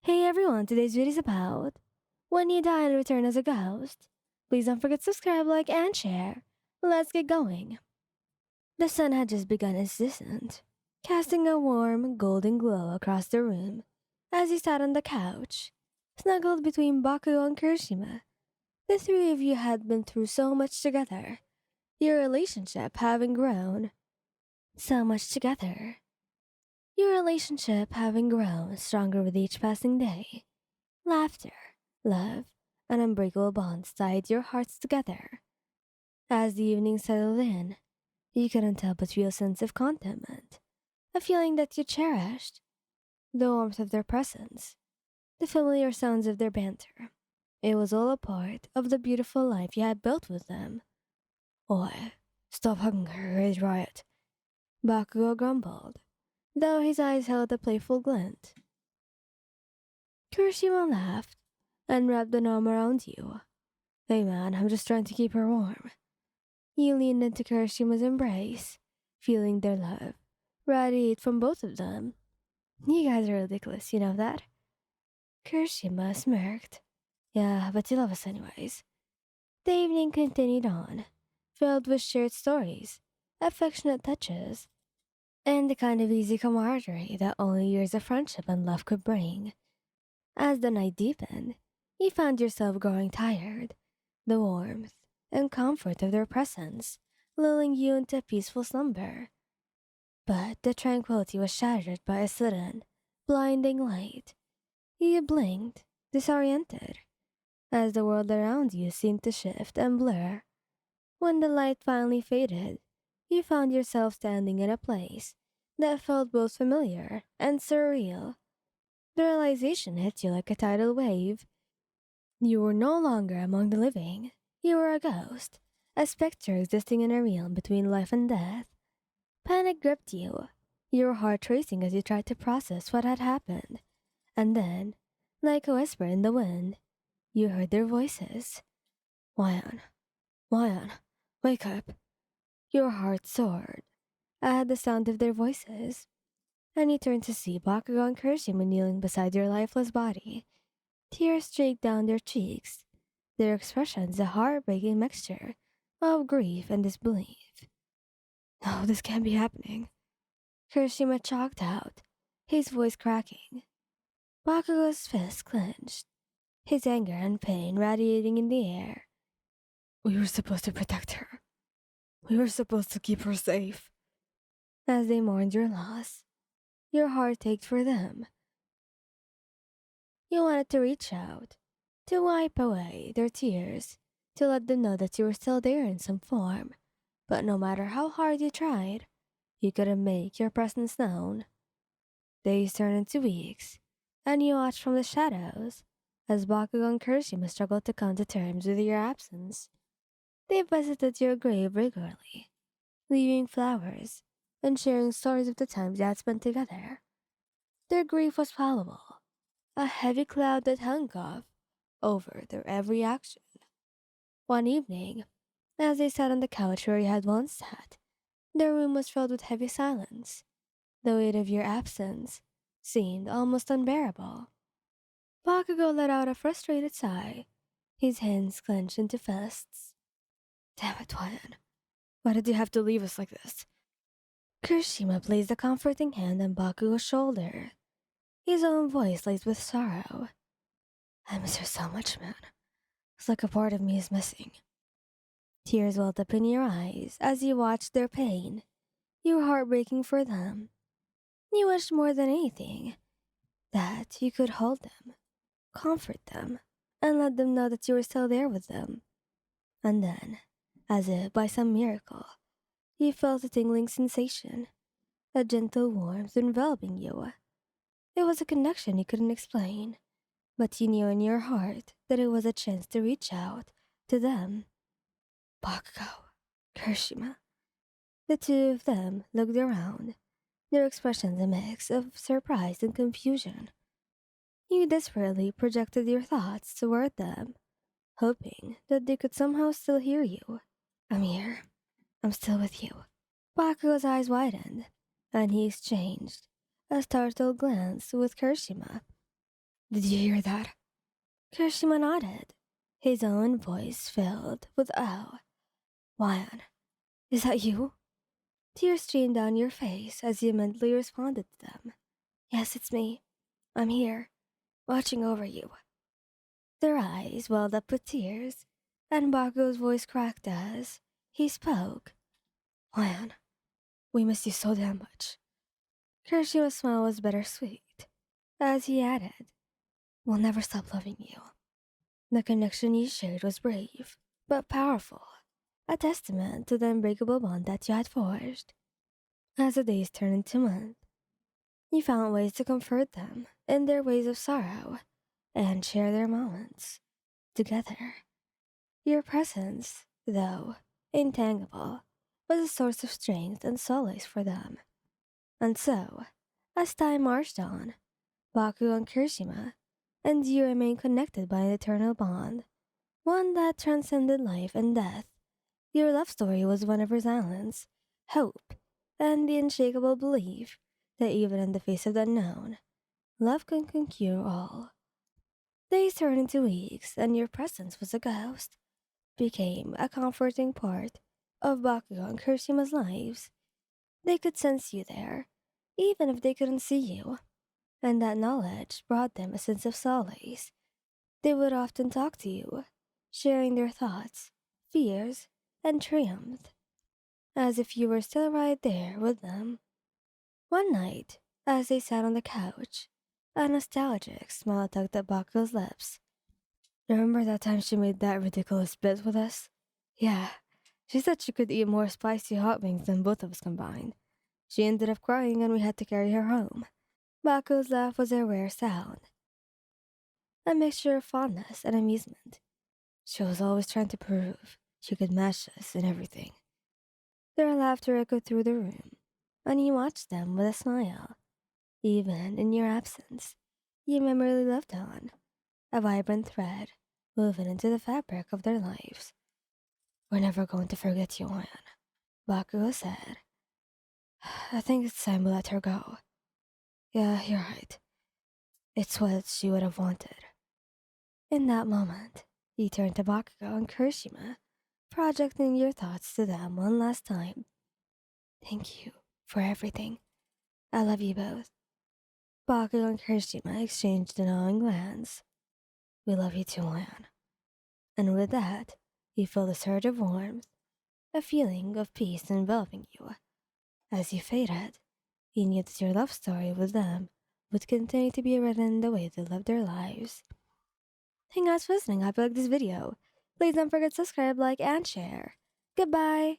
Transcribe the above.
Hey everyone, today's video is about when you die and return as a ghost. Please don't forget to subscribe, like, and share. Let's get going. The sun had just begun its descent, casting a warm, golden glow across the room as he sat on the couch, snuggled between Bakugou and Kirishima. The three of you had been through so much together, your relationship having grown so much together. Your relationship having grown stronger with each passing day. Laughter, love, and unbreakable bonds tied your hearts together. As the evening settled in, you couldn't help but feel a sense of contentment, a feeling that you cherished, the warmth of their presence, the familiar sounds of their banter. It was all a part of the beautiful life you had built with them. Oi, stop hugging her, it's riot. Bakugo grumbled, though his eyes held a playful glint. Kirishima laughed and wrapped an arm around you. Hey man, I'm just trying to keep her warm. You leaned into Kirishima's embrace, feeling their love radiate from both of them. You guys are ridiculous, you know that? Kirishima smirked. Yeah, but you love us anyways. The evening continued on, filled with shared stories, affectionate touches, and the kind of easy camaraderie that only years of friendship and love could bring. As the night deepened, you found yourself growing tired. The warmth and comfort of their presence lulling you into a peaceful slumber. But the tranquility was shattered by a sudden, blinding light. You blinked, disoriented, as the world around you seemed to shift and blur. When the light finally faded, you found yourself standing in a place that felt both familiar and surreal. The realization hit you like a tidal wave. You were no longer among the living. You were a ghost, a specter existing in a realm between life and death. Panic gripped you, your heart racing as you tried to process what had happened. And then, like a whisper in the wind, you heard their voices. Wyan, Wyan, wake up. Your heart soared at the sound of their voices, and you turned to see Bakugou and Kirishima kneeling beside your lifeless body. Tears streaked down their cheeks, their expressions a heartbreaking mixture of grief and disbelief. No, this can't be happening. Kirishima chalked out, his voice cracking. Bakugou's fist clenched, his anger and pain radiating in the air. We were supposed to protect her. We were supposed to keep her safe. As they mourned your loss, your heart ached for them. You wanted to reach out, to wipe away their tears, to let them know that you were still there in some form. But no matter how hard you tried, you couldn't make your presence known. Days turned into weeks, and you watched from the shadows as Bakugo and Kirishima struggled to come to terms with your absence. They visited your grave regularly, leaving flowers and sharing stories of the times they had spent together. Their grief was palpable, a heavy cloud that hung off over their every action. One evening, as they sat on the couch where you had once sat, the room was filled with heavy silence. The weight of your absence seemed almost unbearable. Bakugo let out a frustrated sigh, his hands clenched into fists. Damn it, Twayan. Why did you have to leave us like this? Kirishima placed a comforting hand on Bakugo's shoulder, his own voice laced with sorrow. I miss her so much, man. It's like a part of me is missing. Tears welled up in your eyes as you watched their pain. You were heartbreaking for them. You wished more than anything that you could hold them, comfort them, and let them know that you were still there with them. And then, as if by some miracle, you felt a tingling sensation, a gentle warmth enveloping you. It was a connection you couldn't explain, but you knew in your heart that it was a chance to reach out to them. Bakugou, Kirishima. The two of them looked around, their expressions a mix of surprise and confusion. You desperately projected your thoughts toward them, hoping that they could somehow still hear you. I'm here. I'm still with you. Bakugo's eyes widened, and he exchanged a startled glance with Kirishima. Did you hear that? Kirishima nodded, his own voice filled with awe. Juan, is that you? Tears streamed down your face as you mentally responded to them. Yes, it's me. I'm here, watching over you. Their eyes welled up with tears, and Baku's voice cracked as he spoke. Juan, we miss you so damn much. Kirishima's smile was bittersweet, as he added, we'll never stop loving you. The connection you shared was brave, but powerful, a testament to the unbreakable bond that you had forged. As the days turned into months, you found ways to comfort them in their ways of sorrow and share their moments together. Your presence, though intangible, was a source of strength and solace for them. And so, as time marched on, Baku and Kirishima and you remained connected by an eternal bond, one that transcended life and death. Your love story was one of resilience, hope, and the unshakable belief that even in the face of the unknown, love can conquer all. Days turned into weeks, and your presence was a ghost, became a comforting part of Bakugo and Kirishima's lives. They could sense you there, even if they couldn't see you, and that knowledge brought them a sense of solace. They would often talk to you, sharing their thoughts, fears, and triumph, as if you were still right there with them. One night, as they sat on the couch, a nostalgic smile tugged at Baku's lips. Remember that time she made that ridiculous bet with us? Yeah, she said she could eat more spicy hot wings than both of us combined. She ended up crying and we had to carry her home. Baku's laugh was a rare sound, a mixture of fondness and amusement. She was always trying to prove she could match us in everything. Their laughter echoed through the room, and he watched them with a smile. Even in your absence, your memory lived on, a vibrant thread woven into the fabric of their lives. We're never going to forget you, Juan, Bakugo said. I think it's time we let her go. Yeah, you're right. It's what she would have wanted. In that moment, you turned to Bakugo and Kirishima, projecting your thoughts to them one last time. Thank you for everything. I love you both. Bakugo and Kirishima exchanged a knowing glance. We love you too, Juan. And with that, you felt a surge of warmth, a feeling of peace enveloping you. As you faded, you knew that your love story with them would continue to be written the way they lived their lives. Thank you guys for listening. I hope you liked this video. Please don't forget to subscribe, like, and share. Goodbye!